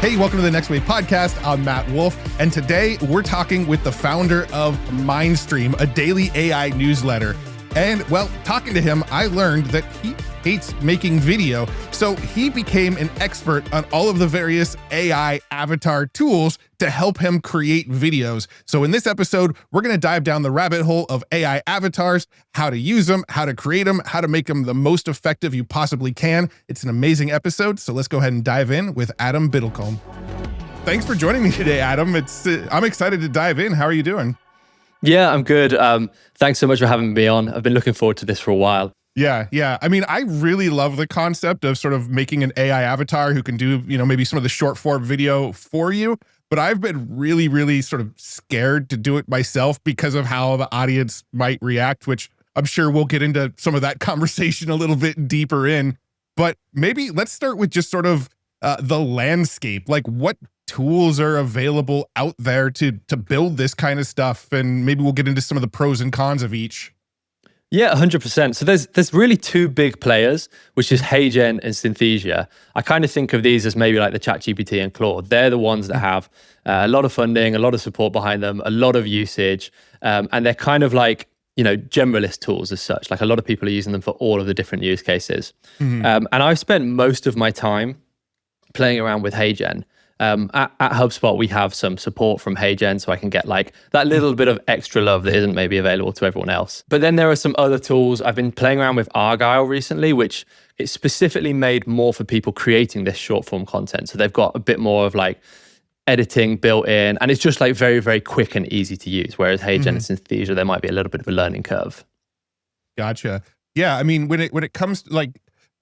Hey, welcome to the Next Wave podcast. I'm Matt Wolfe, and today we're talking with the founder of Mindstream, a daily AI newsletter. And well, talking to him, I learned that he hates making video, so he became an expert on all of the various AI avatar tools to help him create videos. So in this episode, we're going to dive down the rabbit hole of AI avatars, how to use them, how to create them, how to make them the most effective you possibly can. It's an amazing episode, so let's go ahead and dive in with Adam Biddlecombe. Thanks for joining me today, Adam. I'm excited to dive in. How are you doing? Yeah, I'm good. Thanks so much for having me on. I've been looking forward to this for a while. Yeah. I mean, I really love the concept of sort of making an AI avatar who can do, maybe some of the short form video for you. But I've been really sort of scared to do it myself because of how the audience might react, which I'm sure we'll get into some of that conversation a little bit deeper in. But maybe let's start with just sort of the landscape. Like, what tools are available out there to build this kind of stuff? And maybe we'll get into some of the pros and cons of each. Yeah, 100%. So there's really two big players, which is Heygen and Synthesia. I kind of think of these as maybe like the ChatGPT and Claude. They're the ones that have a lot of funding, a lot of support behind them, a lot of usage, and they're kind of like, generalist tools as such. Like a lot of people are using them for all of the different use cases. And I've spent most of my time playing around with Heygen. At HubSpot, we have some support from Heygen, so I can get like that little bit of extra love that isn't maybe available to everyone else. But then there are some other tools. I've been playing around with Argyle recently, which is specifically made more for people creating this short form content. So they've got a bit more of like editing built in, and it's just like very quick and easy to use. Whereas Heygen and Synthesia, there might be a little bit of a learning curve. Gotcha. Yeah, I mean, when it comes to like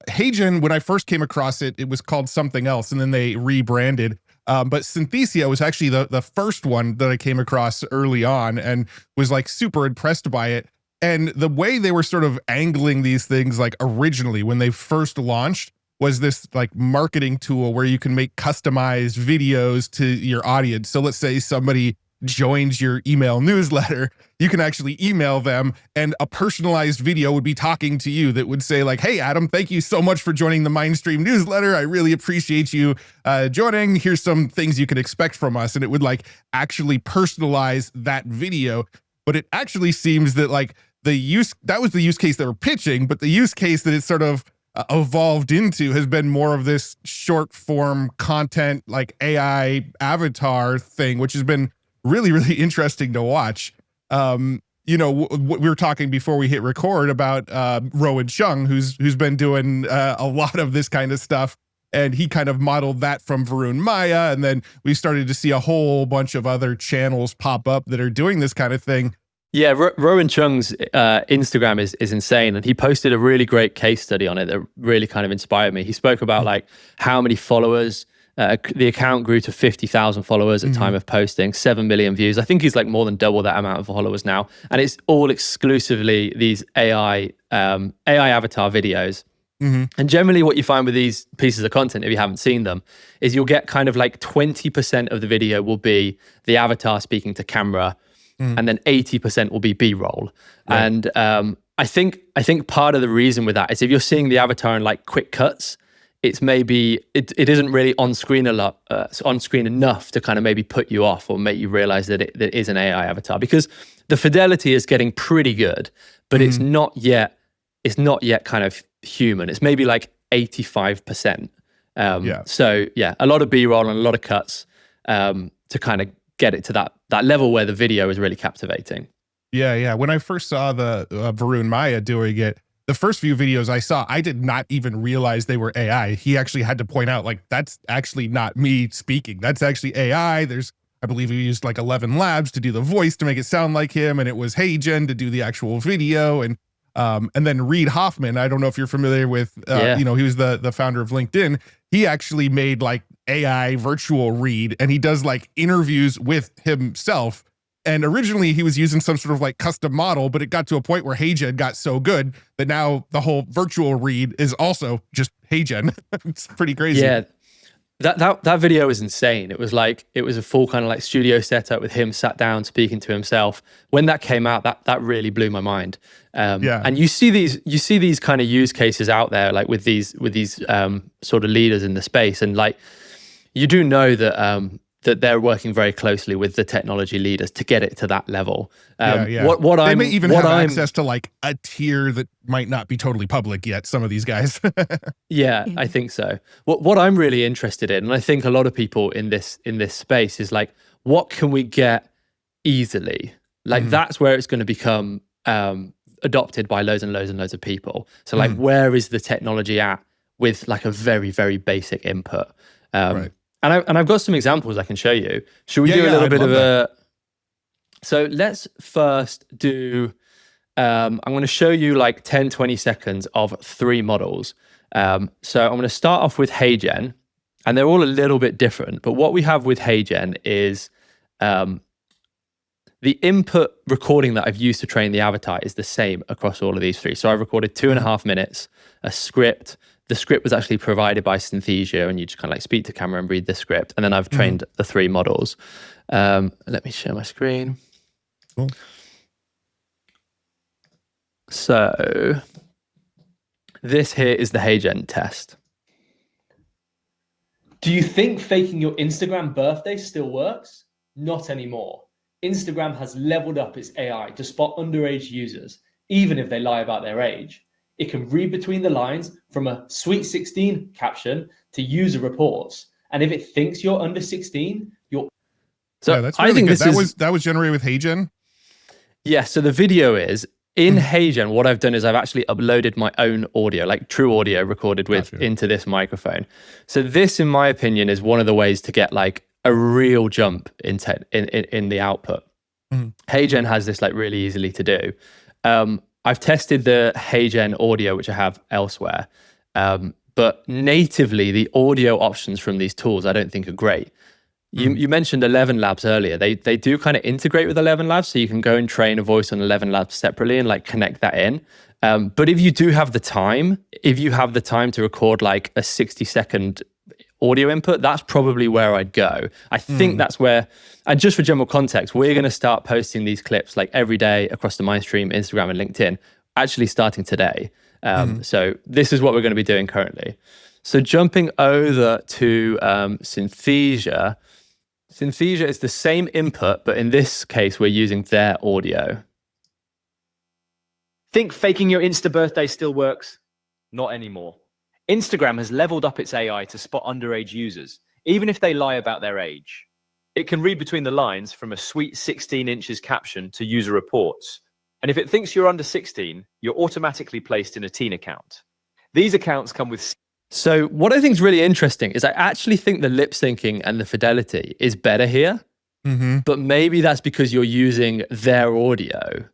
Heygen, when I first came across it, it was called something else, and then they rebranded. But Synthesia was actually the first one that I came across early on and was like super impressed by it. And the way they were sort of angling these things like originally when they first launched was this like marketing tool where you can make customized videos to your audience. So let's say somebody joins your email newsletter, you can actually email them and a personalized video would be talking to you that would say like, hey, Adam, thank you so much for joining the Mindstream newsletter. I really appreciate you joining. Here's some things you can expect from us. And it would like actually personalize that video. But it actually seems that like that was the use case they were pitching, but the use case that it sort of evolved into has been more of this short form content, like AI avatar thing, which has been really interesting to watch. We were talking before we hit record about Rowan Chung, who's been doing a lot of this kind of stuff, and he kind of modeled that from Varun Maya, and then we started to see a whole bunch of other channels pop up that are doing this kind of thing. Yeah, Rowan Chung's Instagram is insane, and he posted a really great case study on it that really kind of inspired me. He spoke about like how many followers. The account grew to 50,000 followers at time of posting, 7 million views. I think he's like more than double that amount of followers now. And it's all exclusively these AI avatar videos. And generally what you find with these pieces of content, if you haven't seen them, is you'll get kind of like 20% of the video will be the avatar speaking to camera, and then 80% will be B-roll. Right. And I think part of the reason with that is if you're seeing the avatar in like quick cuts, it's maybe it isn't really on screen enough to kind of maybe put you off or make you realize that it is an AI avatar, because the fidelity is getting pretty good, but it's not yet kind of human. It's maybe like 85%. So yeah, a lot of B-roll and a lot of cuts to kind of get it to that level where the video is really captivating. Yeah. When I first saw the Varun Maya doing it, the first few videos I saw, I did not even realize they were AI. He actually had to point out, like, that's actually not me speaking. That's actually AI. I believe he used like 11 labs to do the voice to make it sound like him. And it was Heygen to do the actual video. And then Reid Hoffman, I don't know if you're familiar with, he was the founder of LinkedIn. He actually made like AI virtual Reid, and he does like interviews with himself. And originally he was using some sort of like custom model, but it got to a point where Heygen got so good that now the whole virtual Reid is also just Heygen. It's pretty crazy. Yeah. That video was insane. It was a full kind of like studio setup with him sat down speaking to himself. When that came out, that really blew my mind. And you see these kind of use cases out there, like with these sort of leaders in the space, and like you do know that that they're working very closely with the technology leaders to get it to that level. Yeah. What They I'm may even what have I'm access to like a tier that might not be totally public yet, some of these guys. Yeah, I think so. What I'm really interested in, and I think a lot of people in this space, is like, what can we get easily? Like that's where it's going to become adopted by loads and loads and loads of people. So like, where is the technology at with like a very, very basic input? Right. And I've got some examples I can show you. Should we do a Yeah, little I'd bit love of that. So let's first do, I'm going to show you like 10, 20 seconds of 3 models. So I'm going to start off with Heygen, and they're all a little bit different. But what we have with Heygen is the input recording that I've used to train the avatar is the same across all of these 3. So I recorded 2.5 minutes, a script. The script was actually provided by Synthesia, and you just kind of like speak to camera and read the script. And then I've trained the 3 models. Let me share my screen. Cool. So this here is the Heygen test. Do you think faking your Instagram birthday still works? Not anymore. Instagram has leveled up its AI to spot underage users, even if they lie about their age. It can read between the lines from a sweet 16 caption to user reports. And if it thinks you're under 16, you're... So yeah, that's really I think good. this That was generated with Heygen? Yeah, so the video is in Heygen. What I've done is I've actually uploaded my own audio, like true audio recorded with into this microphone. So this, in my opinion, is one of the ways to get like a real jump in the output. Heygen has this like really easily to do. I've tested the Heygen audio, which I have elsewhere, but natively the audio options from these tools I don't think are great. You mentioned 11 Labs earlier. They do kind of integrate with 11 Labs, so you can go and train a voice on 11 Labs separately and like connect that in. But if you do have the time, to record like a 60-second audio input, that's probably where I'd go. I think that's where, and just for general context, we're going to start posting these clips like every day across the Mindstream, Instagram, and LinkedIn, actually starting today. So this is what we're going to be doing currently. So jumping over to Synthesia. Synthesia is the same input, but in this case, we're using their audio. Think faking your Insta birthday still works? Not anymore. Instagram has leveled up its AI to spot underage users, even if they lie about their age. It can read between the lines from a sweet 16 inches caption to user reports. And if it thinks you're under 16, you're automatically placed in a teen account. These accounts come with... So what I think is really interesting is I actually think the lip syncing and the fidelity is better here, but maybe that's because you're using their audio,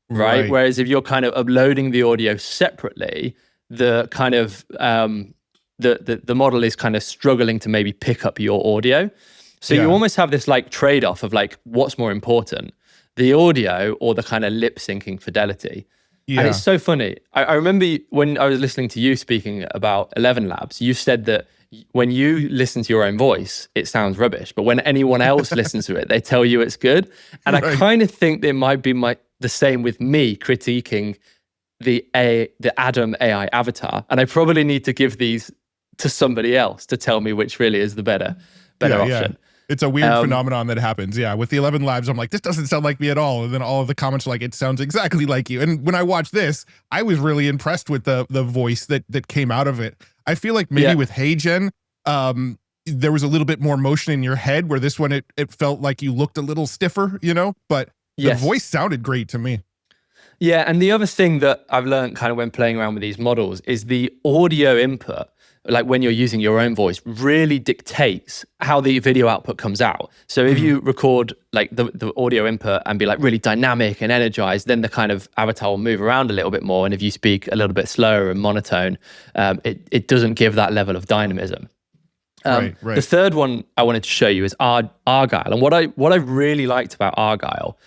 right? Whereas if you're kind of uploading the audio separately, the kind of the model is kind of struggling to maybe pick up your audio. So you almost have this like trade-off of like, what's more important, the audio or the kind of lip syncing fidelity? Yeah. And it's so funny. I remember when I was listening to you speaking about 11 Labs, you said that when you listen to your own voice, it sounds rubbish. But when anyone else listens to it, they tell you it's good. And I kind of think it might be the same with me critiquing the Adam AI avatar. And I probably need to give these to somebody else to tell me which really is the better option. Yeah. It's a weird phenomenon that happens. Yeah. With the 11 Labs, I'm like, this doesn't sound like me at all. And then all of the comments are like, it sounds exactly like you. And when I watched this, I was really impressed with the voice that came out of it. I feel like maybe with Heygen, there was a little bit more motion in your head, where this one, it felt like you looked a little stiffer, but the voice sounded great to me. Yeah. And the other thing that I've learned kind of when playing around with these models is the audio input, like when you're using your own voice, really dictates how the video output comes out. So if you record like the audio input and be like really dynamic and energized, then the kind of avatar will move around a little bit more. And if you speak a little bit slower and monotone, it doesn't give that level of dynamism. The third one I wanted to show you is Argyle. And what I really liked about Argyle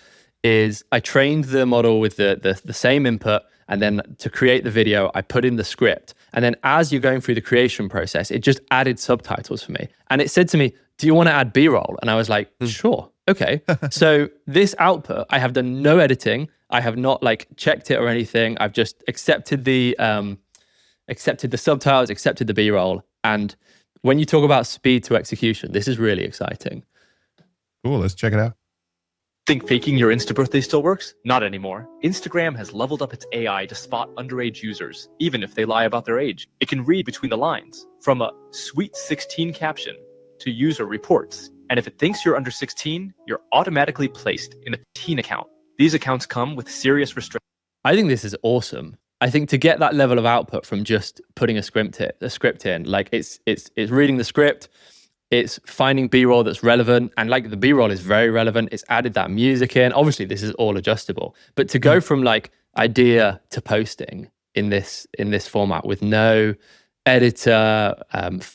is I trained the model with the same input, and then to create the video, I put in the script. And then as you're going through the creation process, it just added subtitles for me. And it said to me, do you want to add B-roll? And I was like, sure, okay. So this output, I have done no editing. I have not like checked it or anything. I've just accepted the subtitles, accepted the B-roll. And when you talk about speed to execution, this is really exciting. Cool. Let's check it out. Think faking your Insta birthday still works? Not anymore. Instagram has leveled up its AI to spot underage users, even if they lie about their age. It can read between the lines, from a sweet 16 caption to user reports. And if it thinks you're under 16, you're automatically placed in a teen account. These accounts come with serious restrictions. I think this is awesome. I think to get that level of output from just putting a script in, like it's reading the script, it's finding B-roll that's relevant, and like the B-roll is very relevant. It's added that music in. Obviously, this is all adjustable, but to go from like idea to posting in this format with no editor,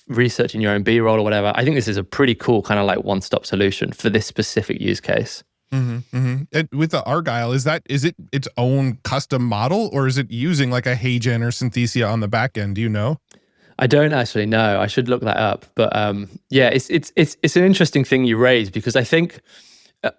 researching your own B-roll or whatever, I think this is a pretty cool kind of like one-stop solution for this specific use case. And with the Argyle, is it its own custom model, or is it using like a Heygen or Synthesia on the back end? Do you know? I don't actually know. I should look that up. But yeah, it's an interesting thing you raise, because I think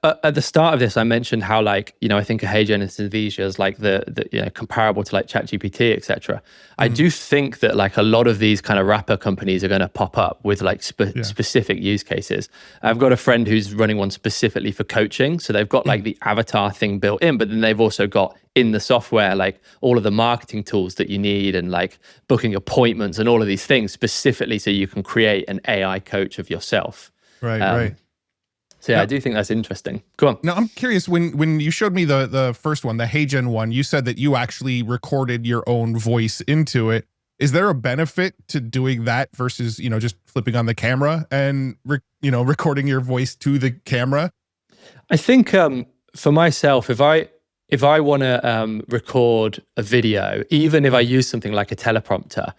at the start of this, I mentioned how like, I think a Heygen and Synthesia is like the comparable to like ChatGPT, etc. I do think that like a lot of these kind of wrapper companies are going to pop up with like specific use cases. I've got a friend who's running one specifically for coaching. So they've got like the avatar thing built in, but then they've also got in the software like all of the marketing tools that you need and like booking appointments and all of these things specifically so you can create an AI coach of yourself. Right. So yeah, I do think that's interesting. Go on. Now I'm curious, when you showed me the first one, the Heygen one, you said that you actually recorded your own voice into it. Is there a benefit to doing that versus, just flipping on the camera and, recording your voice to the camera? I think for myself, if I want to record a video, even if I use something like a teleprompter,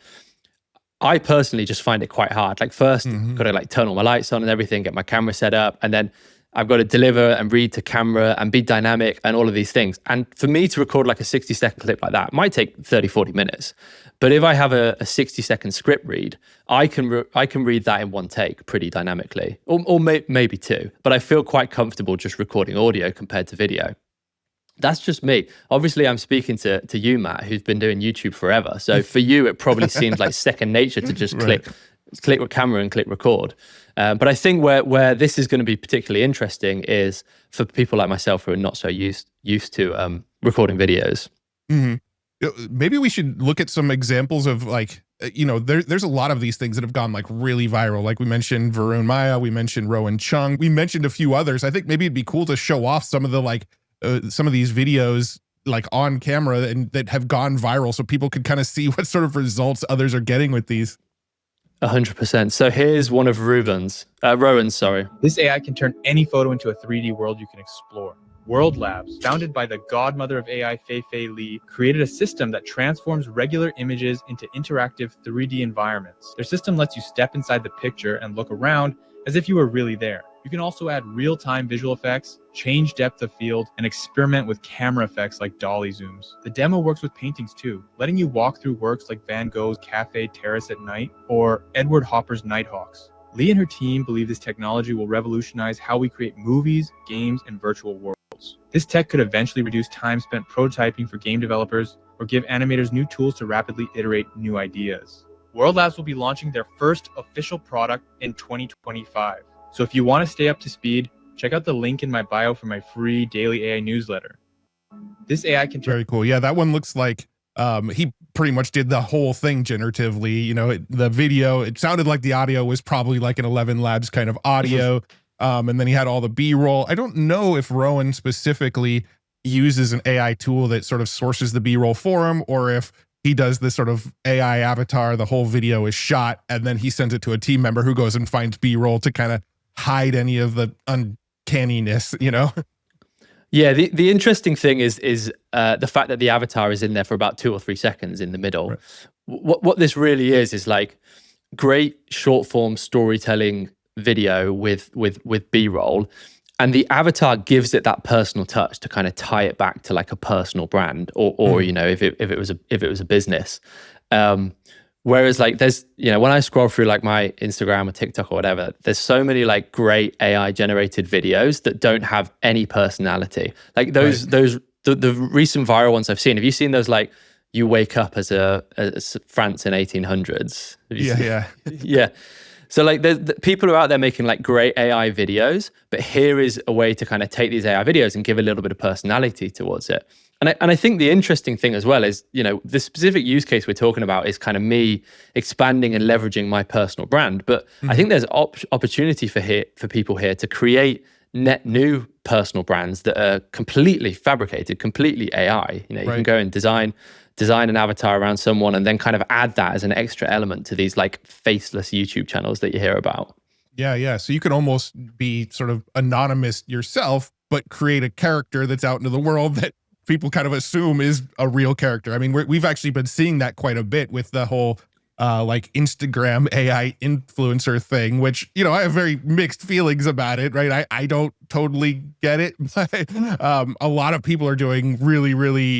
I personally just find it quite hard. Like first, got to like turn all my lights on and everything, get my camera set up, and then I've got to deliver and read to camera and be dynamic and all of these things. And for me to record like a 60-second clip like that might take 30, 40 minutes. But if I have a 60-second script read, I can read that in one take pretty dynamically, or maybe two. But I feel quite comfortable just recording audio compared to video. That's just me. Obviously, I'm speaking to you, Matt, who's been doing YouTube forever. So for you, it probably seems like second nature to just click with camera and click record. But I think where this is going to be particularly interesting is for people like myself who are not so used to recording videos. Maybe we should look at some examples of like, there's a lot of these things that have gone like really viral. Like we mentioned Varun Maya, we mentioned Rowan Chung, we mentioned a few others. I think maybe it'd be cool to show off some of the like, some of these videos like on camera and that have gone viral so people could kind of see what sort of results others are getting with these. 100%. So here's one of Rowan's, sorry. This AI can turn any photo into a 3D world you can explore. World Labs, founded by the godmother of AI, Fei Li, created a system that transforms regular images into interactive 3D environments. Their system lets you step inside the picture and look around as if you were really there. You can also add real-time visual effects, change depth of field, and experiment with camera effects like dolly zooms. The demo works with paintings too, letting you walk through works like Van Gogh's Cafe Terrace at Night or Edward Hopper's Nighthawks. Lee and her team believe this technology will revolutionize how we create movies, games, and virtual worlds. This tech could eventually reduce time spent prototyping for game developers or give animators new tools to rapidly iterate new ideas. World Labs will be launching their first official product in 2025. So if you want to stay up to speed, check out the link in my bio for my free daily AI newsletter. This AI can very cool. Yeah, that one looks like he pretty much did the whole thing generatively. The video, it sounded like the audio was probably like an 11 Labs kind of audio. And then he had all the B-roll. I don't know if Rowan specifically uses an AI tool that sort of sources the B-roll for him, or if he does this sort of AI avatar, the whole video is shot, and then he sends it to a team member who goes and finds B-roll to kind of hide any of the uncanniness, Yeah, the interesting thing is the fact that the avatar is in there for about 2 or 3 seconds in the middle. Right. What this really is like great short form storytelling video with B-roll, and the avatar gives it that personal touch to kind of tie it back to like a personal brand, or if it was a business. Whereas like there's, when I scroll through like my Instagram or TikTok or whatever, there's so many like great AI generated videos that don't have any personality. Like the recent viral ones I've seen. Have you seen those like you wake up as France in 1800s? Yeah. So like the people are out there making like great AI videos, but here is a way to kind of take these AI videos and give a little bit of personality towards it. And I think the interesting thing as well is, you know, the specific use case we're talking about is kind of me expanding and leveraging my personal brand. But I think there's opportunity for people here to create net new personal brands that are completely fabricated, completely AI. You know, you can go and design an avatar around someone and then kind of add that as an extra element to these like faceless YouTube channels that you hear about. Yeah. So you can almost be sort of anonymous yourself, but create a character that's out into the world that people kind of assume is a real character. I mean, we've actually been seeing that quite a bit with the whole like Instagram AI influencer thing, which, you know, I have very mixed feelings about it, right? I don't totally get it. But, a lot of people are doing really,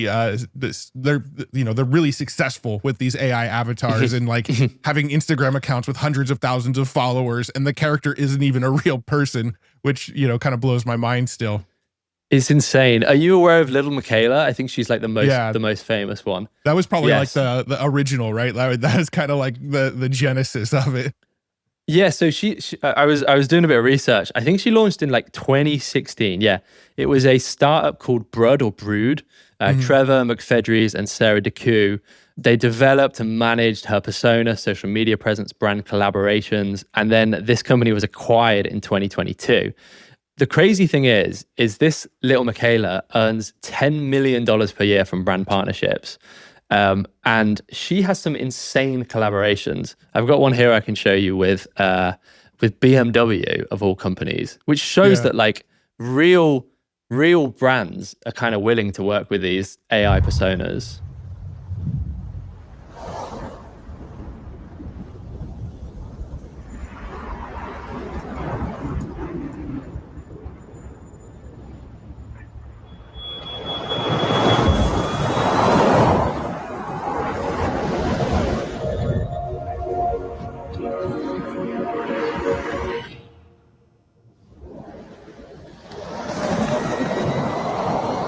they're really successful with these AI avatars and like having Instagram accounts with hundreds of thousands of followers, and the character isn't even a real person, which, you know, kind of blows my mind still. It's insane. Are you aware of Little Michaela? I think she's like the most famous one. That was probably like the original, right? That is kind of like the genesis of it. Yeah, so I was doing a bit of research. I think she launched in like 2016. Yeah, it was a startup called Brood. Trevor McFedries and Sarah DeCue. They developed and managed her persona, social media presence, brand collaborations, and then this company was acquired in 2022. The crazy thing is this Little Michaela earns $10 million per year from brand partnerships. And she has some insane collaborations. I've got one here I can show you with BMW of all companies, which shows that like real brands are kind of willing to work with these AI personas.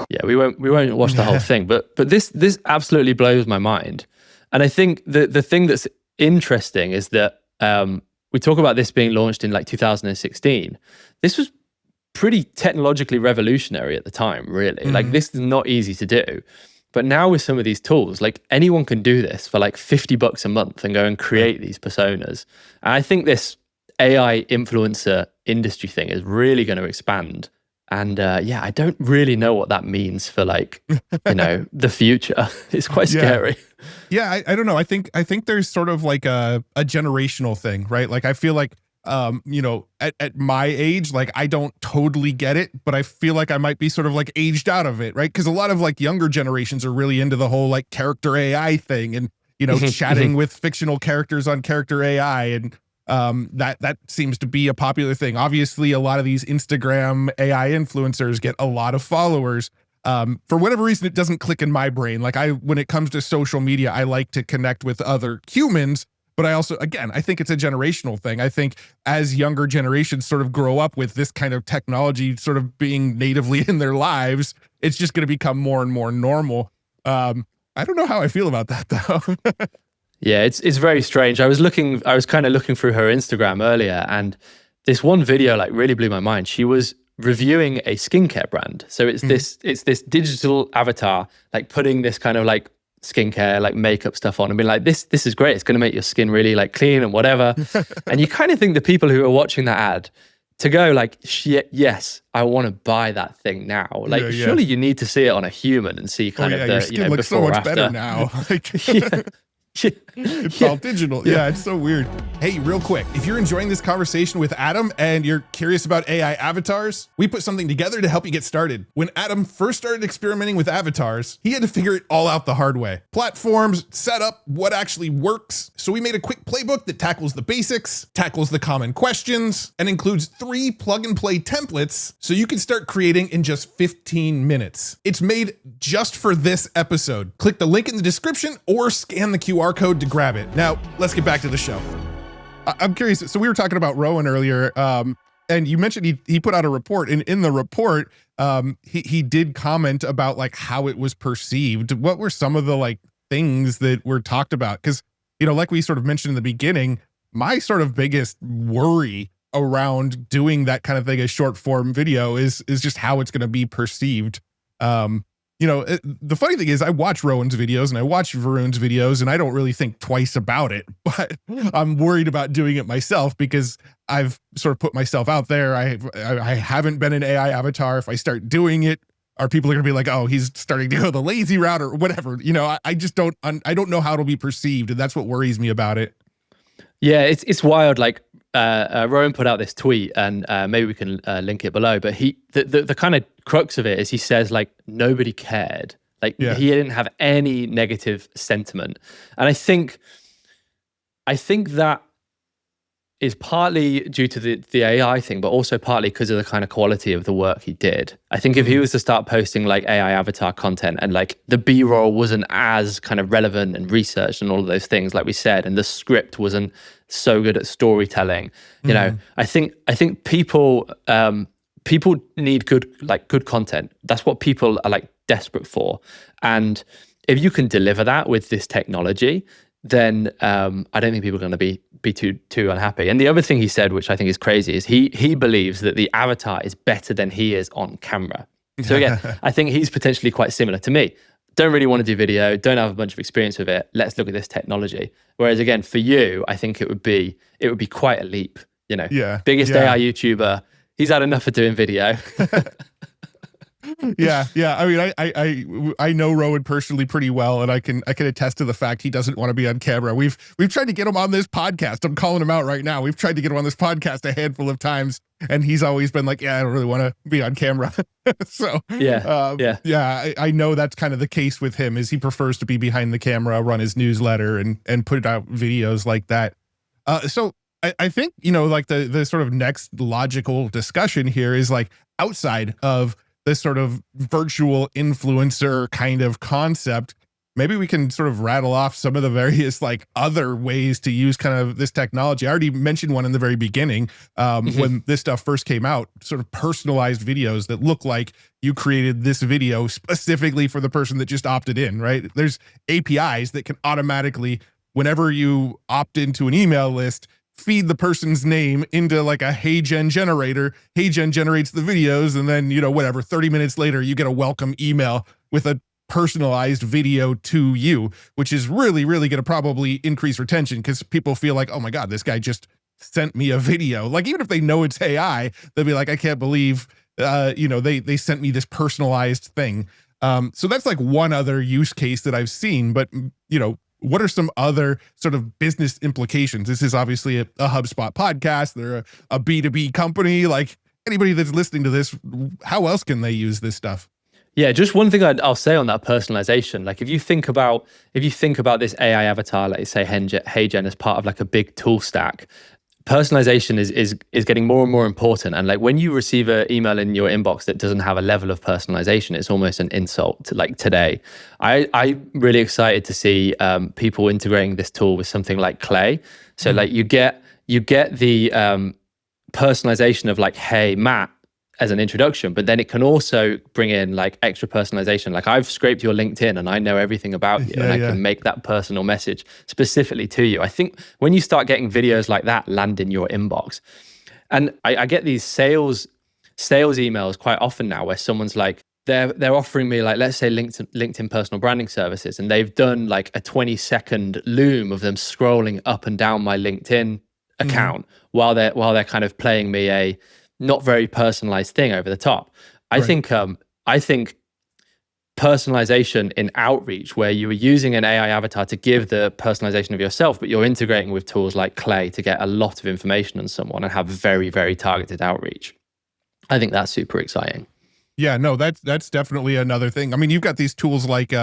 Yeah, we won't watch the whole thing, but this absolutely blows my mind. And I think the thing that's interesting is that we talk about this being launched in like 2016. This was pretty technologically revolutionary at the time, really. Like this is not easy to do. But now with some of these tools, like anyone can do this for like $50 a month and go and create these personas. And I think this AI influencer industry thing is really going to expand. And I don't really know what that means for like, you know, the future. It's quite scary. Yeah, I don't know. I think there's sort of like a generational thing, right? Like I feel like, you know, at my age, like I don't totally get it, but I feel like I might be sort of like aged out of it, right? Because a lot of like younger generations are really into the whole like character AI thing and, you know, chatting with fictional characters on character AI, and that seems to be a popular thing. Obviously, a lot of these Instagram AI influencers get a lot of followers. For whatever reason, it doesn't click in my brain. Like when it comes to social media, I like to connect with other humans, but I also, again, I think it's a generational thing. I think as younger generations sort of grow up with this kind of technology sort of being natively in their lives, it's just going to become more and more normal. I don't know how I feel about that though. Yeah, it's very strange. I was kind of looking through her Instagram earlier, and this one video like really blew my mind. She was reviewing a skincare brand. So it's this digital avatar, like putting this kind of like skincare, like makeup stuff on and being like, this is great. It's going to make your skin really like clean and whatever. And you kind of think the people who are watching that ad to go like, yes, I want to buy that thing now. Like, surely you need to see it on a human and see kind of the, your skin looks so much better now. Like, it's all digital. Yeah, it's so weird. Hey, real quick, if you're enjoying this conversation with Adam and you're curious about AI avatars, we put something together to help you get started. When Adam first started experimenting with avatars, he had to figure it all out the hard way. Platforms, setup, what actually works. So we made a quick playbook that tackles the basics, tackles the common questions, and includes 3 plug-and-play templates so you can start creating in just 15 minutes. It's made just for this episode. Click the link in the description or scan the QR code to grab it. Now, let's get back to the show. I'm curious. So we were talking about Rowan earlier, and you mentioned he put out a report, and in the report, he did comment about like how it was perceived. What were some of the like things that were talked about? Because, you know, like we sort of mentioned in the beginning, my sort of biggest worry around doing that kind of thing as short form video is just how it's going to be perceived. The funny thing is I watch Rowan's videos and I watch Varun's videos and I don't really think twice about it, but I'm worried about doing it myself because I've sort of put myself out there. I haven't been an AI avatar. If I start doing it, are people going to be like, oh, he's starting to go the lazy route or whatever? I just don't know how it'll be perceived. And that's what worries me about it. Yeah, it's wild. Like Rowan put out this tweet, and maybe we can link it below. But the kind of crux of it is he says like nobody cared. Like he didn't have any negative sentiment, and I think that is partly due to the AI thing, but also partly because of the kind of quality of the work he did. I think if he was to start posting like AI avatar content and like the B-roll wasn't as kind of relevant and researched and all of those things, like we said, and the script wasn't so good at storytelling, you know, I think people need good content. That's what people are like desperate for. And if you can deliver that with this technology, then I don't think people are going to be too unhappy. And the other thing he said, which I think is crazy, is he believes that the avatar is better than he is on camera. So again, I think he's potentially quite similar to me. Don't really want to do video, don't have a bunch of experience with it. Let's look at this technology. Whereas again, for you, I think it would be quite a leap. You know, biggest AI YouTuber. He's had enough of doing video. Yeah. I mean, I know Rowan personally pretty well, and I can attest to the fact he doesn't want to be on camera. We've tried to get him on this podcast. I'm calling him out right now. We've tried to get him on this podcast a handful of times, and he's always been like, "Yeah, I don't really want to be on camera." So I know that's kind of the case with him. Is he prefers to be behind the camera, run his newsletter, and put out videos like that. So I think like the sort of next logical discussion here is like outside of this sort of virtual influencer kind of concept, maybe we can sort of rattle off some of the various like other ways to use kind of this technology. I already mentioned one in the very beginning when this stuff first came out, sort of personalized videos that look like you created this video specifically for the person that just opted in, right? There's APIs that can automatically, whenever you opt into an email list, feed the person's name into like a Heygen generator. Heygen generates the videos, and then 30 minutes later you get a welcome email with a personalized video to you, which is really, really going to probably increase retention because people feel like, oh my God, this guy just sent me a video. Like even if they know it's AI, they'll be like, I can't believe they sent me this personalized thing. So that's like one other use case that I've seen, but what are some other sort of business implications? This is obviously a HubSpot podcast. They're a B2B company. Like anybody that's listening to this, how else can they use this stuff? Yeah, just one thing I'll say on that personalization. Like if you think about this AI avatar, like say Heygen as part of like a big tool stack, personalization is getting more and more important. And like when you receive an email in your inbox that doesn't have a level of personalization, it's almost an insult to like today. I'm really excited to see people integrating this tool with something like Clay. So like you get the personalization of like, hey, Matt, as an introduction, but then it can also bring in like extra personalization. Like I've scraped your LinkedIn and I know everything about you, and I can make that personal message specifically to you. I think when you start getting videos like that land in your inbox, and I get these sales emails quite often now where someone's like, they're offering me like, let's say LinkedIn personal branding services, and they've done like a 20-second loom of them scrolling up and down my LinkedIn account while they're kind of playing me a not very personalized thing over the top. I think personalization in outreach, where you are using an AI avatar to give the personalization of yourself, but you're integrating with tools like Clay to get a lot of information on someone and have very, very targeted outreach. I think that's super exciting. Yeah, no, that's definitely another thing. I mean, you've got these tools like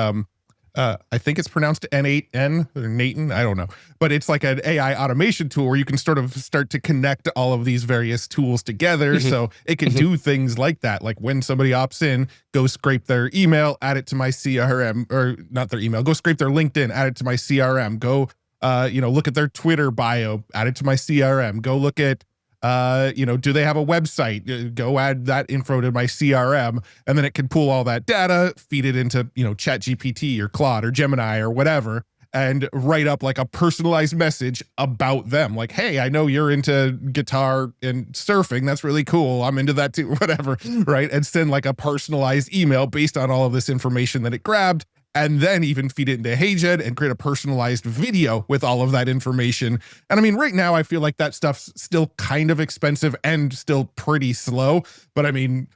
I think it's pronounced N8N or Nathan, I don't know, but it's like an AI automation tool where you can sort to connect all of these various tools together. So it can do things like that. Like when somebody opts in, go scrape their email, add it to my CRM, or not their email, go scrape their LinkedIn, add it to my CRM, go, look at their Twitter bio, add it to my CRM, go look at, do they have a website? Go add that info to my CRM, and then it can pull all that data, feed it into, ChatGPT or Claude or Gemini or whatever. and write up like a personalized message about them. Like, hey, I know you're into guitar and surfing. That's really cool. I'm into that too, whatever, right? And send like a personalized email based on all of this information that it grabbed, and then even feed it into Heygen and create a personalized video with all of that information. And I mean, right now, I feel like that stuff's still kind of expensive and still pretty slow, but I mean,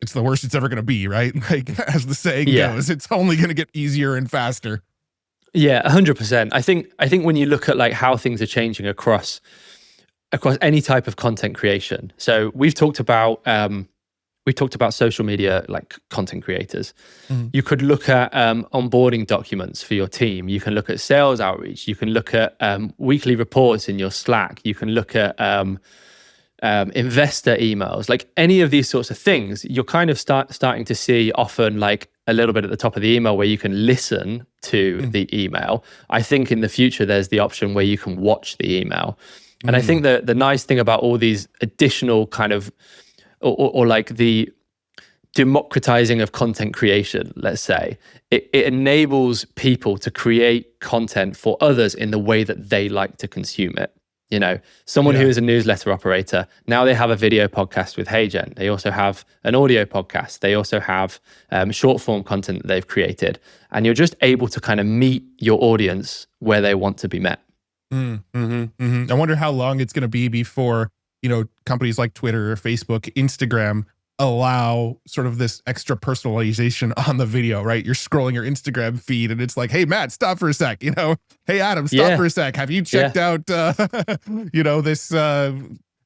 it's the worst it's ever going to be, right? Like, as the saying goes, it's only going to get easier and faster. Yeah, 100%. I think when you look at like how things are changing across any type of content creation. So we've talked about social media, like content creators. You could look at onboarding documents for your team. You can look at sales outreach. You can look at weekly reports in your Slack. You can look at investor emails. Like any of these sorts of things, you're kind of starting to see often like a little bit at the top of the email where you can listen to the email. I think in the future, there's the option where you can watch the email. And I think that the nice thing about all these additional kind of, or like the democratizing of content creation, let's say, it enables people to create content for others in the way that they like to consume it. You know, someone who is a newsletter operator, now they have a video podcast with Heygen. They also have an audio podcast. They also have short form content that they've created. And you're just able to kind of meet your audience where they want to be met. I wonder how long it's going to be before, you know, companies like Twitter or Facebook, Instagram allow sort of this extra personalization on the video, right? You're scrolling your Instagram feed and it's like, hey, Matt, stop for a sec. You know, hey, Adam, stop for a sec. Have you checked out, you know, this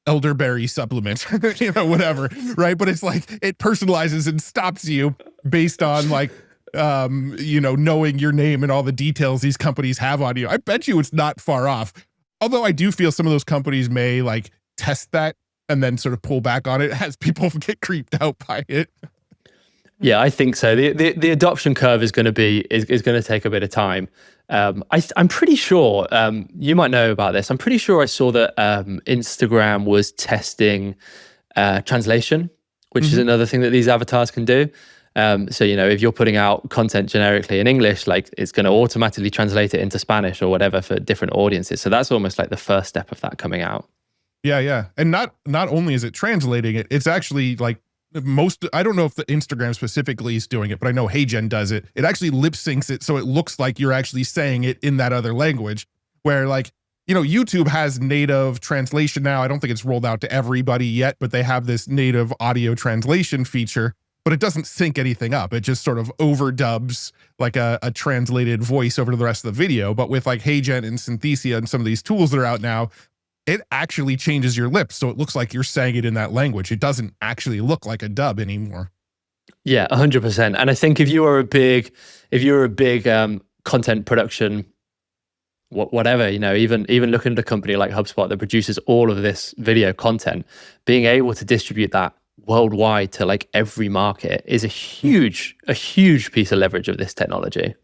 elderberry supplement, you know, whatever, right? But it's like it personalizes and stops you based on like, you know, knowing your name and all the details these companies have on you. I bet you it's not far off. Although I do feel some of those companies may like test that and then sort of pull back on it as people get creeped out by it. Yeah, I think so. The adoption curve is going to take a bit of time. I'm pretty sure you might know about this. I'm pretty sure I saw that Instagram was testing translation, which is another thing that these avatars can do. So, you know, if you're putting out content generically in English, like it's going to automatically translate it into Spanish or whatever for different audiences. So that's almost like the first step of that coming out. Yeah. And not only is it translating it, it's actually like I don't know if the Instagram specifically is doing it, but I know Heygen does it. It actually lip syncs it so it looks like you're actually saying it in that other language, where like, you know, YouTube has native translation now. I don't think it's rolled out to everybody yet, but they have this native audio translation feature, but it doesn't sync anything up. It just sort of overdubs like a translated voice over to the rest of the video. But with like Heygen and Synthesia and some of these tools that are out now, it actually changes your lips. So it looks like you're saying it in that language. It doesn't actually look like a dub anymore. Yeah, 100%. And I think if you're a big content production, whatever, you know, even looking at a company like HubSpot that produces all of this video content, being able to distribute that worldwide to like every market is a huge piece of leverage of this technology.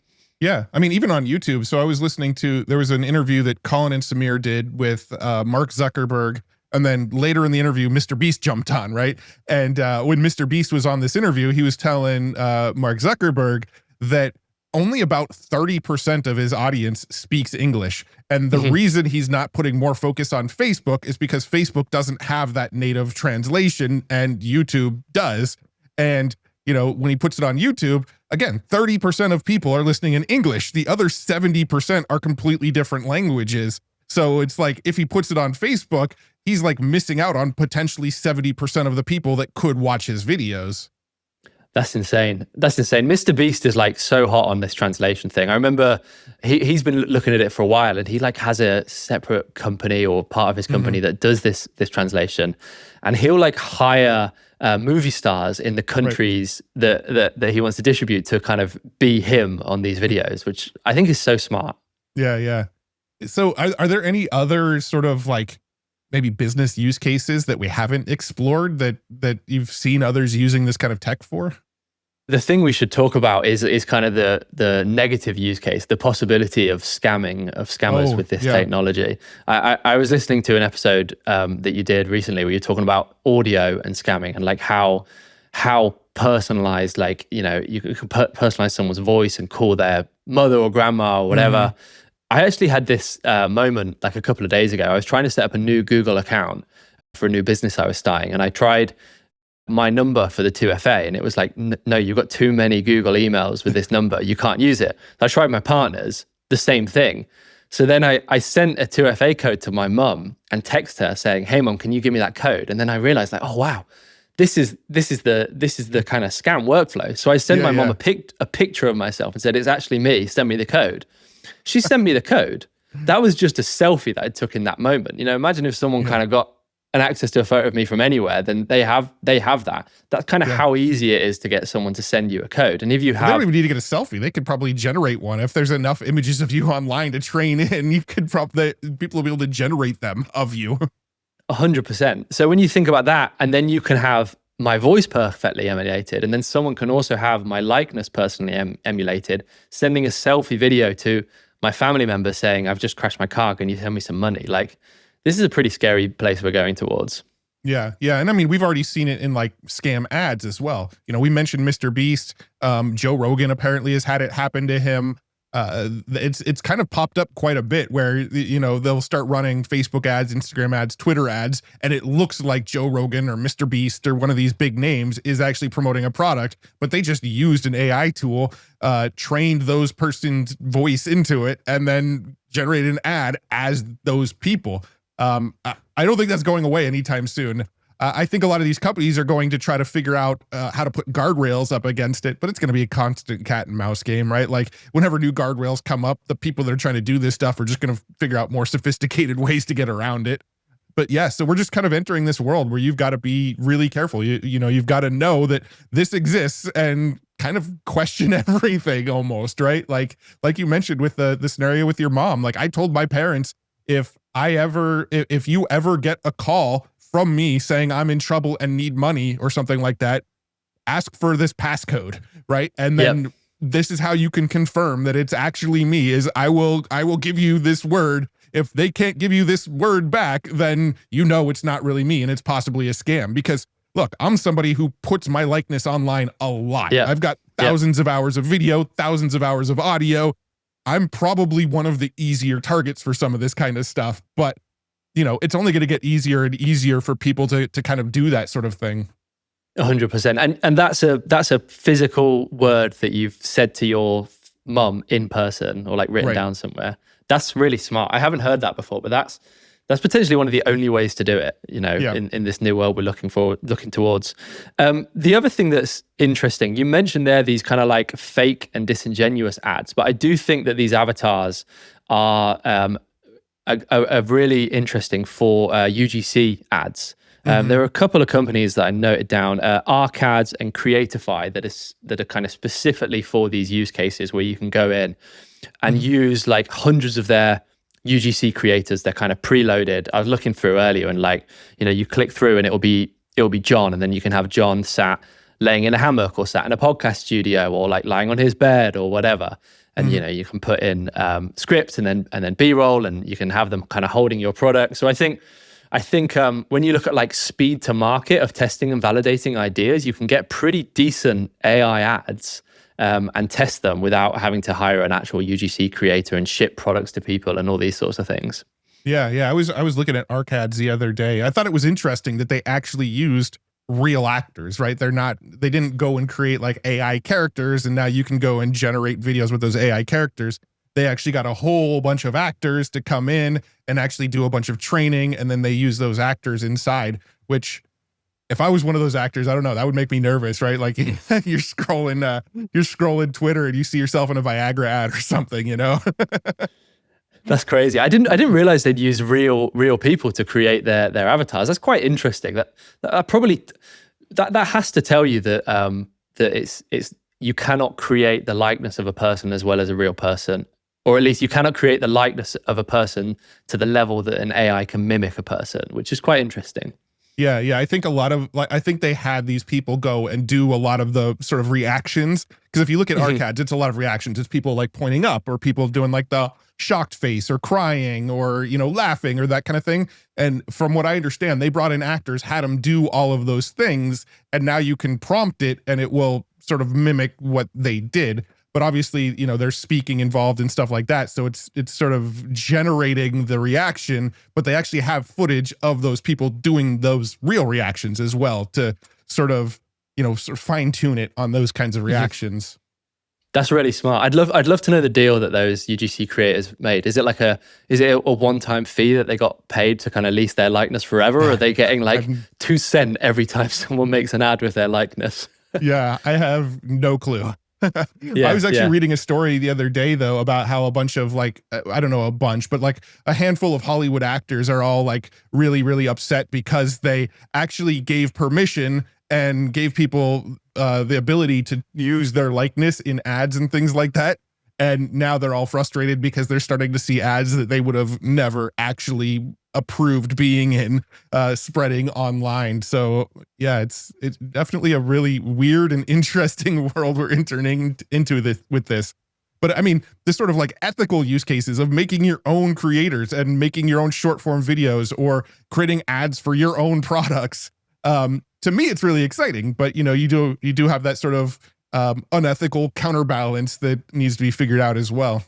Yeah. I mean, even on YouTube. So I was listening to, there was an interview that Colin and Samir did with Mark Zuckerberg. And then later in the interview, Mr. Beast jumped on, right? And when Mr. Beast was on this interview, he was telling Mark Zuckerberg that only about 30% of his audience speaks English. And the reason he's not putting more focus on Facebook is because Facebook doesn't have that native translation and YouTube does. And, you know, when he puts it on YouTube, again, 30% of people are listening in English. The other 70% are completely different languages. So it's like, if he puts it on Facebook, he's like missing out on potentially 70% of the people that could watch his videos. That's insane. Mr. Beast is like so hot on this translation thing. I remember he's been looking at it for a while, and he like has a separate company or part of his company that does this translation, and he'll like hire movie stars in the countries that he wants to distribute to kind of be him on these videos, which I think is so smart. Yeah. So are there any other sort of like maybe business use cases that we haven't explored that you've seen others using this kind of tech for? The thing we should talk about is kind of the negative use case, the possibility of scammers with this technology. I was listening to an episode that you did recently where you're talking about audio and scamming and like how personalized, like, you know, you can personalize someone's voice and call their mother or grandma or whatever. I actually had this moment like a couple of days ago. I was trying to set up a new Google account for a new business I was starting, and I tried my number for the 2FA, and it was like, no, you've got too many Google emails with this number, you can't use it. So I tried my partner's, the same thing. So then I sent a 2FA code to my mum and text her saying, hey mum, can you give me that code? And then I realized, like, oh wow, this is the kind of scam workflow. So I sent my mum a picture of myself and said, it's actually me, send me the code. She sent me the code. That was just a selfie that I took in that moment. You know, imagine if someone kind of got an access to a photo of me from anywhere, then they have that. That's kind of how easy it is to get someone to send you a code. And if you have, they don't even need to get a selfie. They could probably generate one. If there's enough images of you online to train in, you could probably, people will be able to generate them of you. 100%. So when you think about that, and then you can have my voice perfectly emulated, and then someone can also have my likeness personally emulated, sending a selfie video to my family member saying, I've just crashed my car, can you send me some money? Like, this is a pretty scary place we're going towards. Yeah. Yeah. And I mean, we've already seen it in like scam ads as well. You know, we mentioned Mr. Beast. Joe Rogan apparently has had it happen to him. It's kind of popped up quite a bit where, you know, they'll start running Facebook ads, Instagram ads, Twitter ads, and it looks like Joe Rogan or Mr. Beast or one of these big names is actually promoting a product, but they just used an AI tool, trained those person's voice into it, and then generated an ad as those people. I don't think that's going away anytime soon. I think a lot of these companies are going to try to figure out how to put guardrails up against it, but it's going to be a constant cat and mouse game, right? Like whenever new guardrails come up, the people that are trying to do this stuff are just going to figure out more sophisticated ways to get around it. But yeah, so we're just kind of entering this world where you've got to be really careful. You know, you've got to know that this exists and kind of question everything almost, right? Like you mentioned with the scenario with your mom. Like I told my parents, if you ever get a call from me saying I'm in trouble and need money or something like that, ask for this passcode, right? And then this is how you can confirm that it's actually me, is I will give you this word. If they can't give you this word back, then you know it's not really me and it's possibly a scam. Because look, I'm somebody who puts my likeness online a lot. I've got thousands of hours of video, thousands of hours of audio. I'm probably one of the easier targets for some of this kind of stuff, but you know, it's only going to get easier and easier for people to kind of do that sort of thing. 100%. And that's a physical word that you've said to your mum in person or like written down somewhere. That's really smart. I haven't heard that before, but that's potentially one of the only ways to do it, you know, in this new world we're looking towards. The other thing that's interesting, you mentioned there these kind of like fake and disingenuous ads, but I do think that these avatars are really interesting for UGC ads. There are a couple of companies that I noted down, Arcads and Creatify, that are kind of specifically for these use cases where you can go in and use like hundreds of their UGC creators. They're kind of preloaded. I was looking through earlier and like, you know, you click through and it'll be John, and then you can have John sat laying in a hammock or sat in a podcast studio or like lying on his bed or whatever. And, you know, you can put in scripts and then B-roll, and you can have them kind of holding your product. So I think when you look at like speed to market of testing and validating ideas, you can get pretty decent AI ads and test them without having to hire an actual UGC creator and ship products to people and all these sorts of things. Yeah. I was looking at Arcads the other day. I thought it was interesting that they actually used real actors, right? They didn't go and create like AI characters and now you can go and generate videos with those AI characters. They actually got a whole bunch of actors to come in and actually do a bunch of training, and then they use those actors inside, which if I was one of those actors, I don't know, that would make me nervous, right? Like you're scrolling Twitter and you see yourself in a Viagra ad or something, you know? That's crazy. I didn't realize they'd use real people to create their avatars. That's quite interesting. That probably has to tell you that it's you cannot create the likeness of a person as well as a real person, or at least you cannot create the likeness of a person to the level that an AI can mimic a person, which is quite interesting. Yeah. I think I think they had these people go and do a lot of the sort of reactions, because if you look at Arcads, it's a lot of reactions. It's people like pointing up or people doing like the shocked face or crying or, laughing or that kind of thing. And from what I understand, they brought in actors, had them do all of those things. And now you can prompt it and it will sort of mimic what they did. But obviously, there's speaking involved and stuff like that. So it's sort of generating the reaction, but they actually have footage of those people doing those real reactions as well to sort of fine tune it on those kinds of reactions. That's really smart. I'd love to know the deal that those UGC creators made. Is it a one-time fee that they got paid to kind of lease their likeness forever? Or are they getting like 2 cents every time someone makes an ad with their likeness? Yeah, I have no clue. I was actually reading a story the other day though about how a bunch of I don't know a bunch, but like a handful of Hollywood actors are all like really, really upset because they actually gave permission and gave people the ability to use their likeness in ads and things like that. And now they're all frustrated because they're starting to see ads that they would have never actually approved being in spreading online. So yeah, it's definitely a really weird and interesting world we're entering into with this. But I mean, this sort of like ethical use cases of making your own creators and making your own short form videos or creating ads for your own products. To me, it's really exciting, but you do have that sort of unethical counterbalance that needs to be figured out as well.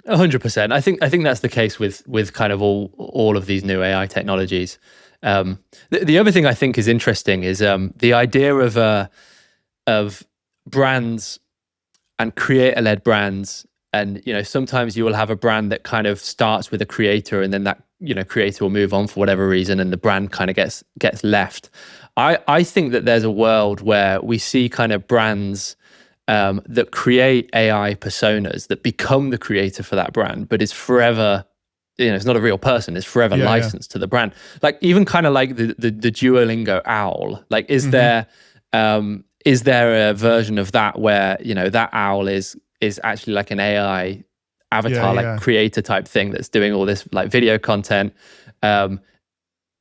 100%. I think that's the case with kind of all of these new AI technologies. The other thing I think is interesting is the idea of brands and creator-led brands. And sometimes you will have a brand that kind of starts with a creator, and then that creator will move on for whatever reason, and the brand kind of gets left. I think that there's a world where we see kind of brands that create AI personas that become the creator for that brand, but is forever, it's not a real person, it's forever licensed to the brand. Like even kind of like the Duolingo owl. Like is there a version of that where, that owl is actually like an AI avatar, creator type thing that's doing all this like video content?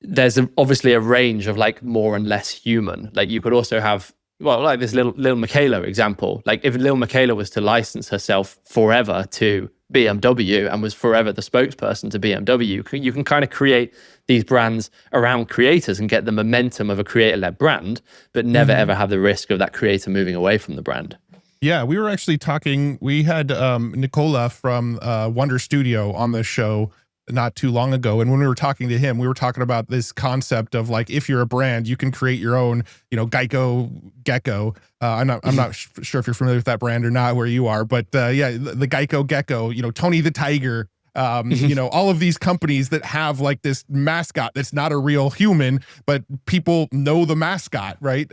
There's obviously a range of like more and less human. Like you could also have, like this Lil Miquela example. Like if Lil Miquela was to license herself forever to BMW and was forever the spokesperson to BMW, you can kind of create these brands around creators and get the momentum of a creator-led brand, but never ever have the risk of that creator moving away from the brand. Yeah, we were actually talking, we had Nicola from Wonder Studio on the show not too long ago. And when we were talking to him, we were talking about this concept of like, if you're a brand, you can create your own, Geico Gecko. I'm not sure if you're familiar with that brand or not where you are, but the Geico Gecko, Tony the Tiger, all of these companies that have like this mascot that's not a real human, but people know the mascot, right?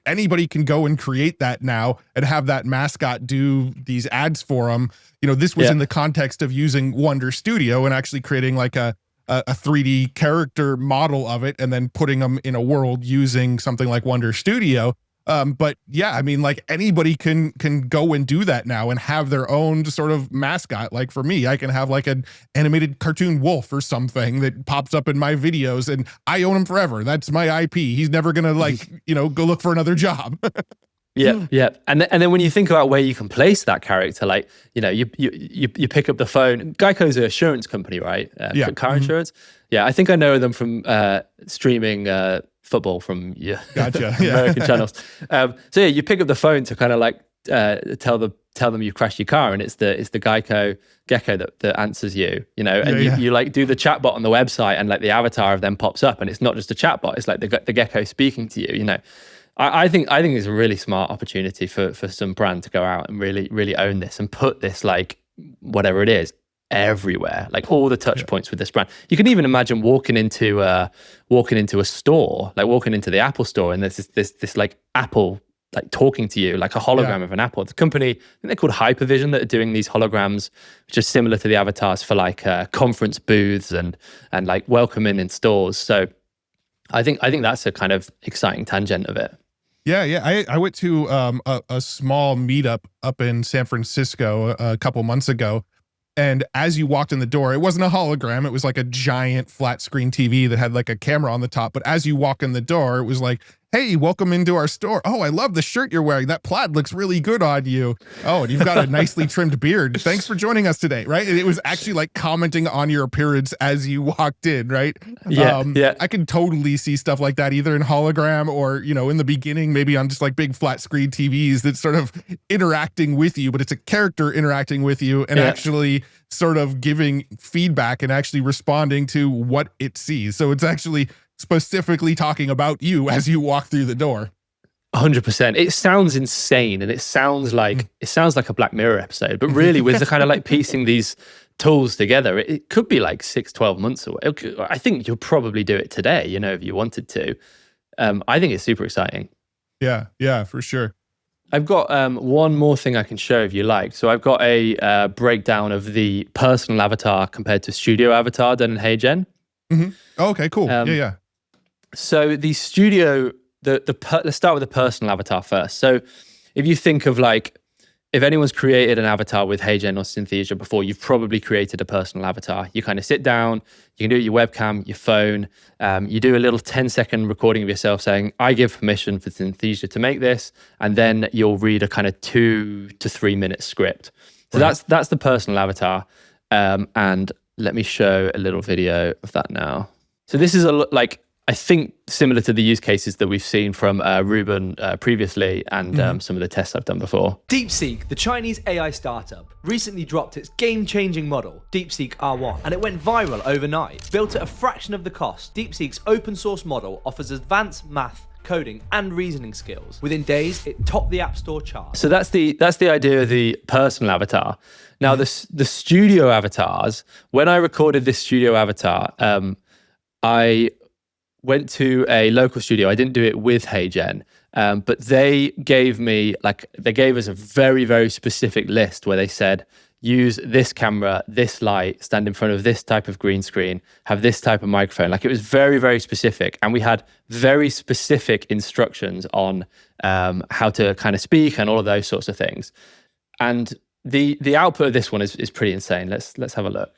Anybody can go and create that now and have that mascot do these ads for them. This was in the context of using Wonder Studio and actually creating like a 3D character model of it and then putting them in a world using something like Wonder Studio. But yeah, I mean, like anybody can go and do that now and have their own sort of mascot. Like for me, I can have like an animated cartoon Wolfe or something that pops up in my videos and I own him forever. That's my IP. He's never going to go look for another job. Yeah. And then when you think about where you can place that character, like, you pick up the phone. Geico's an insurance company, right? Car insurance. Yeah, I think I know them from streaming football from gotcha. American channels. So you pick up the phone to kind of like tell them you crashed your car, and it's the Geico Gecko that answers you, you like do the chatbot on the website, and like the avatar of them pops up, and it's not just a chatbot, it's like the Gecko speaking to you. I think it's a really smart opportunity for some brand to go out and really, really own this and put this, like, whatever it is, everywhere, like all the touch points with this brand. You can even imagine walking into a store, like walking into the Apple store, and there's this like Apple like talking to you, like a hologram of an Apple. The company, I think they're called Hypervision, that are doing these holograms, which are similar to the avatars for like conference booths and like welcoming in stores. So I think that's a kind of exciting tangent of it. Yeah. I went to a small meetup up in San Francisco a couple months ago. And as you walked in the door, it wasn't a hologram. It was like a giant flat screen TV that had like a camera on the top. But as you walk in the door, it was like hey, welcome into our store. Oh, I love the shirt you're wearing. That plaid looks really good on you. Oh, and you've got a nicely trimmed beard. Thanks for joining us today, right? And it was actually like commenting on your appearance as you walked in, right? Yeah. I can totally see stuff like that either in hologram or, in the beginning, maybe on just like big flat screen TVs that's sort of interacting with you, but it's a character interacting with you and actually sort of giving feedback and actually responding to what it sees. So it's actually specifically talking about you as you walk through the door. 100%. It sounds insane, and it sounds like a Black Mirror episode, but really with the kind of like piecing these tools together, it could be like 6-12 months away. I think you'll probably do it today, if you wanted to. I think it's super exciting. Yeah, for sure. I've got one more thing I can show if you like. So I've got a breakdown of the personal avatar compared to studio avatar done in Heygen. Mm-hmm. Oh, okay, cool. Yeah. So the studio, let's start with the personal avatar first. So if you think of like, if anyone's created an avatar with Heygen or Synthesia before, you've probably created a personal avatar. You kind of sit down, you can do it with your webcam, your phone, you do a little 10-second recording of yourself saying, I give permission for Synthesia to make this, and then you'll read a kind of 2 to 3 minute script. So that's the personal avatar. And let me show a little video of that now. So this is I think similar to the use cases that we've seen from Ruben previously and some of the tests I've done before. DeepSeek, the Chinese AI startup, recently dropped its game-changing model, DeepSeek R1, and it went viral overnight. Built at a fraction of the cost, DeepSeek's open-source model offers advanced math, coding, and reasoning skills. Within days, it topped the App Store chart. So that's the idea of the personal avatar. Now, the studio avatars, when I recorded this studio avatar, I went to a local studio. I didn't do it with Heygen, but they gave us a very, very specific list where they said, use this camera, this light, stand in front of this type of green screen, have this type of microphone. Like, it was very, very specific. And we had very specific instructions on how to kind of speak and all of those sorts of things. And the output of this one is pretty insane. Let's have a look.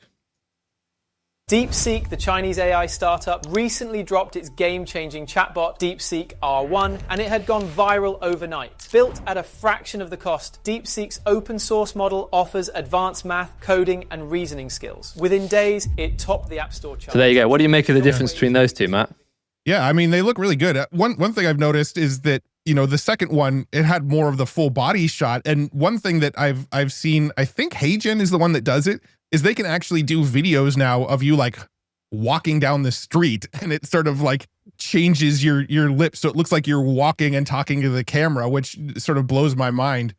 DeepSeek, the Chinese AI startup, recently dropped its game-changing chatbot, DeepSeek R1, and it had gone viral overnight. Built at a fraction of the cost, DeepSeek's open-source model offers advanced math, coding, and reasoning skills. Within days, it topped the App Store chart. So there you go. What do you make of the difference between those two, Matt? Yeah, I mean, they look really good. One thing I've noticed is that, the second one, it had more of the full body shot. And one thing that I've seen, I think Heygen is the one that does it, is they can actually do videos now of you like walking down the street, and it sort of like changes your lips. So it looks like you're walking and talking to the camera, which sort of blows my mind.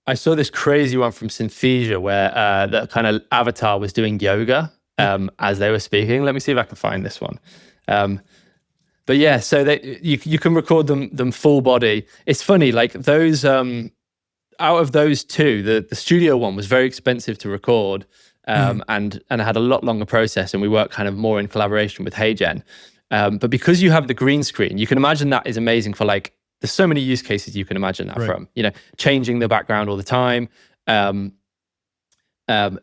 I saw this crazy one from Synthesia where the kind of avatar was doing yoga as they were speaking. Let me see if I can find this one. But yeah, so you can record them full body. It's funny, like those out of those two, the studio one was very expensive to record. And it had a lot longer process, and we work kind of more in collaboration with Heygen. But because you have the green screen, you can imagine that is amazing for there's so many use cases you can imagine that from, changing the background all the time,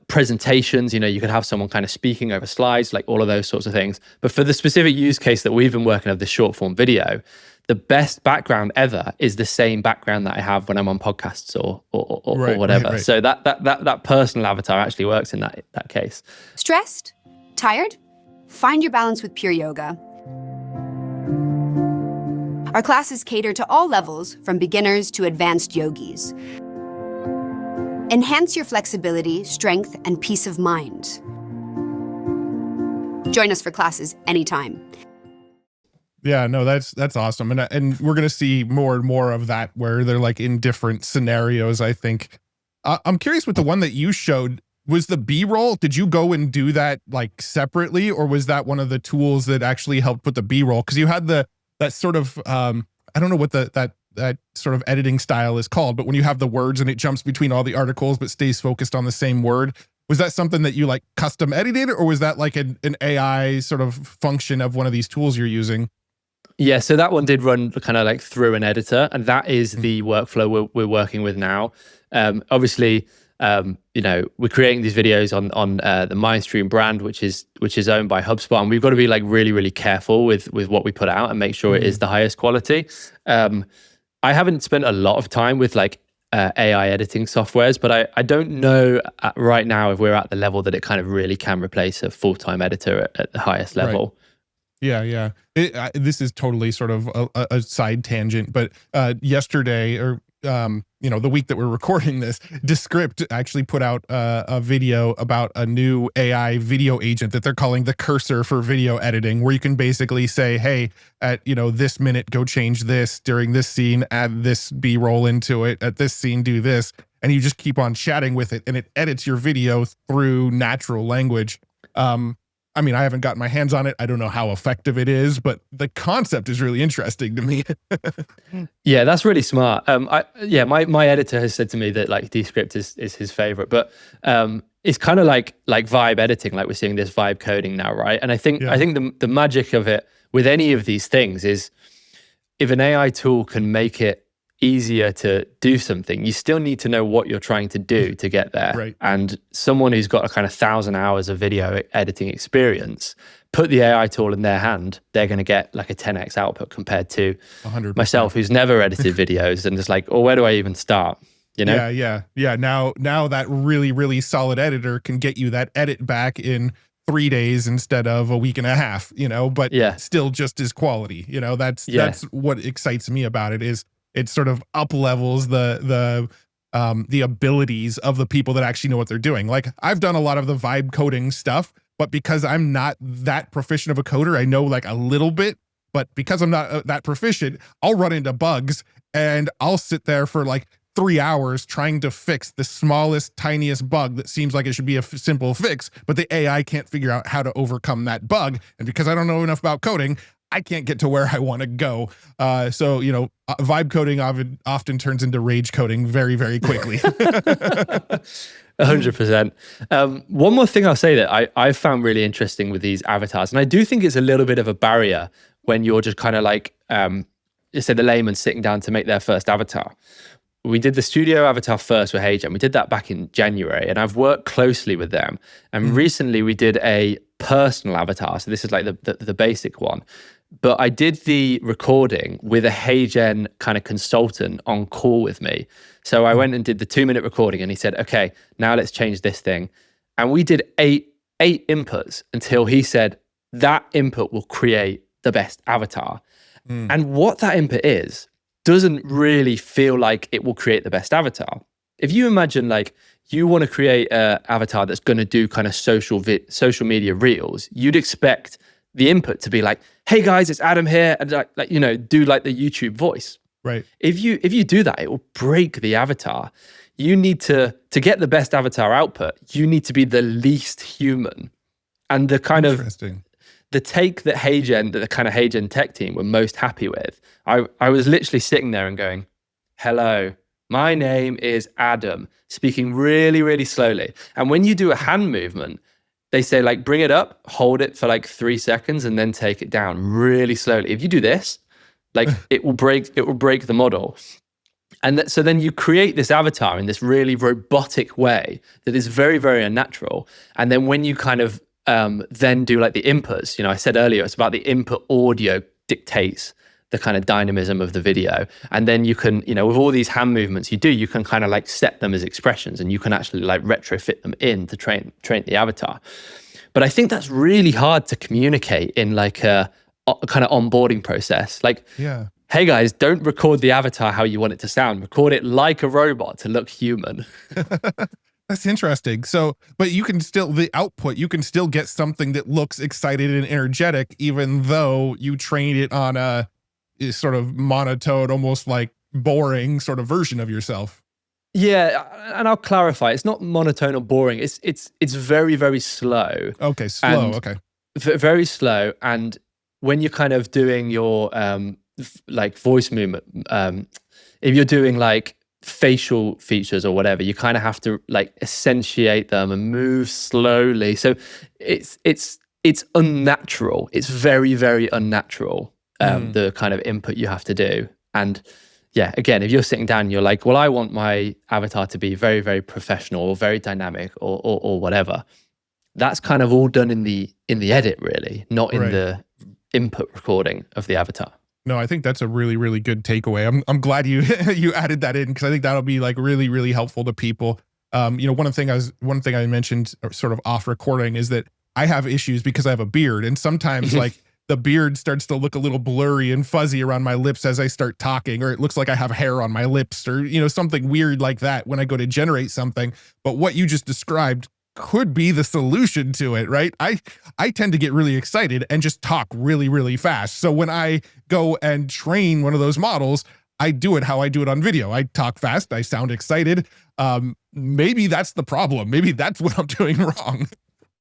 presentations, you could have someone kind of speaking over slides, like all of those sorts of things. But for the specific use case that we've been working on, this short form video, the best background ever is the same background that I have when I'm on podcasts or whatever. Right. So that personal avatar actually works in that case. Stressed? Tired? Find your balance with Pure Yoga. Our classes cater to all levels, from beginners to advanced yogis. Enhance your flexibility, strength, and peace of mind. Join us for classes anytime. Yeah, no, that's awesome. And we're going to see more and more of that where they're like in different scenarios, I think. I'm curious with the one that you showed, was the B-roll, did you go and do that like separately, or was that one of the tools that actually helped with the B-roll? Because you had that sort of, I don't know what that sort of editing style is called, but when you have the words and it jumps between all the articles but stays focused on the same word, was that something that you like custom edited, or was that like an AI sort of function of one of these tools you're using? Yeah, so that one did run kind of like through an editor, and that is the workflow we're working with now. Obviously, we're creating these videos on the Mindstream brand, which is owned by HubSpot, and we've got to be like really, really careful with what we put out and make sure it is the highest quality. I haven't spent a lot of time with like AI editing softwares, but I don't know right now if we're at the level that it kind of really can replace a full-time editor at the highest level. Right. Yeah. This is totally sort of a side tangent, but yesterday, or the week that we're recording this, Descript actually put out a video about a new AI video agent that they're calling the Cursor for video editing, where you can basically say, hey, at this minute, go change this, during this scene, add this B-roll into it, at this scene, do this, and you just keep on chatting with it, and it edits your video through natural language. I mean, I haven't gotten my hands on it. I don't know how effective it is, but the concept is really interesting to me. Yeah, that's really smart. My editor has said to me that like Descript is his favorite, but it's kind of like vibe editing, like we're seeing this vibe coding now, right? And I think the magic of it with any of these things is if an AI tool can make it easier to do something, you still need to know what you're trying to do to get there. Right. And someone who's got a kind of 1,000 hours of video editing experience, put the AI tool in their hand, they're going to get like a 10x output compared to 100%. myself, who's never edited videos and just like, oh, where do I even start? Yeah. Now that really, really solid editor can get you that edit back in 3 days instead of a week and a half, but still just as quality. That's what excites me about it, is it sort of up levels the abilities of the people that actually know what they're doing. Like, I've done a lot of the vibe coding stuff, but because I'm not that proficient of a coder, I know like a little bit, but because I'm not that proficient, I'll run into bugs and I'll sit there for like 3 hours trying to fix the smallest, tiniest bug that seems like it should be a simple fix, but the AI can't figure out how to overcome that bug. And because I don't know enough about coding, I can't get to where I want to go. So vibe coding often turns into rage coding very, very quickly. 100%. One more thing I'll say that I've found really interesting with these avatars, and I do think it's a little bit of a barrier when you're just kind of like, say the layman sitting down to make their first avatar. We did the studio avatar first with Heygen. We did that back in January, and I've worked closely with them. And recently we did a personal avatar. So this is like the basic one. But I did the recording with a Heygen kind of consultant on call with me. So I went and did the 2-minute recording, and he said, okay, now let's change this thing. And we did eight inputs until he said, that input will create the best avatar. And what that input is doesn't really feel like it will create the best avatar. If you imagine like you want to create an avatar that's going to do kind of social media reels, you'd expect the input to be like, hey guys, it's Adam here, and do like the YouTube voice. Right. If you do that, it will break the avatar. You need to get the best avatar output, you need to be the least human. And the kind of the take that the kind of Heygen tech team were most happy with, I was literally sitting there and going, hello, my name is Adam, speaking really, really slowly. And when you do a hand movement, they say like, bring it up, hold it for like 3 seconds, and then take it down really slowly. If you do this, like it will break the model. And so then you create this avatar in this really robotic way that is very, very unnatural. And then when you kind of then do like the inputs, I said earlier, it's about the input audio dictates the kind of dynamism of the video. And then you can, with all these hand movements you can kind of like set them as expressions, and you can actually like retrofit them in to train the avatar. But I think that's really hard to communicate in like a kind of onboarding process. Like, hey guys, don't record the avatar how you want it to sound. Record it like a robot to look human. That's interesting. So, but you can still get something that looks excited and energetic, even though you trained it on a sort of monotone, almost like boring sort of version of yourself. Yeah, and I'll clarify. It's not monotone or boring. It's very, very slow. Okay, slow. Okay, very slow. And when you're kind of doing your like voice movement, if you're doing like facial features or whatever, you kind of have to like accentuate them and move slowly. So it's unnatural. It's very, very unnatural. The kind of input you have to do. And yeah, again, if you're sitting down and you're like, well, I want my avatar to be very, very professional or very dynamic or whatever, that's kind of all done in the edit, really, not in the input recording of the avatar. No, I think that's a really, really good takeaway. I'm glad you you added that in, because I think that'll be like really, really helpful to people. You know, one thing I mentioned sort of off recording is that I have issues because I have a beard, and sometimes like the beard starts to look a little blurry and fuzzy around my lips as I start talking, or it looks like I have hair on my lips, or, you know, something weird like that when I go to generate something. But what you just described could be the solution to it, right? I tend to get really excited and just talk really, really fast. So when I go and train one of those models, I do it how I do it on video. I talk fast, I sound excited. Maybe that's the problem. Maybe that's what I'm doing wrong.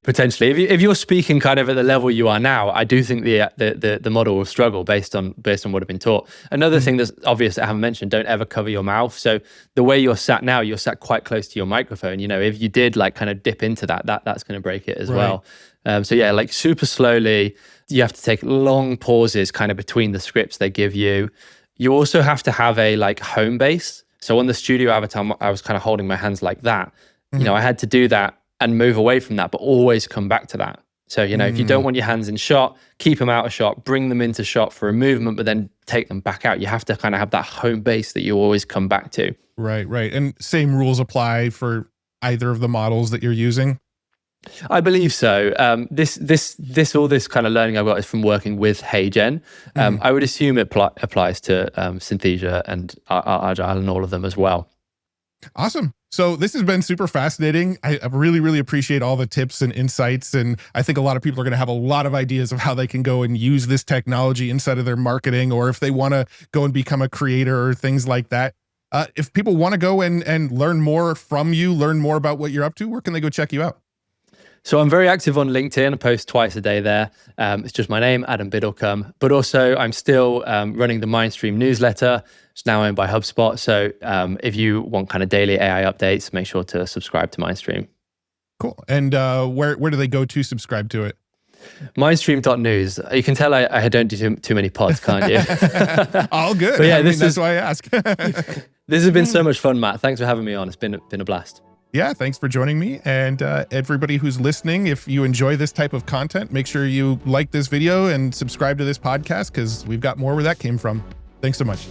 Potentially, if you're speaking kind of at the level you are now, I do think the model will struggle based on what I've been taught. Another thing that's obvious that I haven't mentioned: don't ever cover your mouth. So the way you're sat now, you're sat quite close to your microphone. You know, if you did like kind of dip into that's going to break it as well. So yeah, like super slowly. You have to take long pauses kind of between the scripts they give you. You also have to have a like home base. So on the studio avatar, I was kind of holding my hands like that. You know, I had to do that and move away from that, but always come back to that. So, you know, if you don't want your hands in shot, keep them out of shot, bring them into shot for a movement, but then take them back out. You have to kind of have that home base that you always come back to. Right. And same rules apply for either of the models that you're using? I believe so. All this kind of learning I've got is from working with Heygen. I would assume it applies to Synthesia and Agile and all of them as well. Awesome. So this has been super fascinating. I really, really appreciate all the tips and insights. And I think a lot of people are going to have a lot of ideas of how they can go and use this technology inside of their marketing, or if they want to go and become a creator or things like that. If people want to go and learn more from you, learn more about what you're up to, where can they go check you out? So I'm very active on LinkedIn. I post twice a day there. It's just my name, Adam Biddlecombe. But also I'm still running the Mindstream newsletter. It's now owned by HubSpot. So if you want kind of daily AI updates, make sure to subscribe to Mindstream. Cool. And where do they go to subscribe to it? Mindstream.news. You can tell I don't do too many pods, can't you? All good. But yeah, that's why I ask. This has been so much fun, Matt. Thanks for having me on. It's been a blast. Yeah, thanks for joining me. And everybody who's listening, if you enjoy this type of content, make sure you like this video and subscribe to this podcast, because we've got more where that came from. Thanks so much.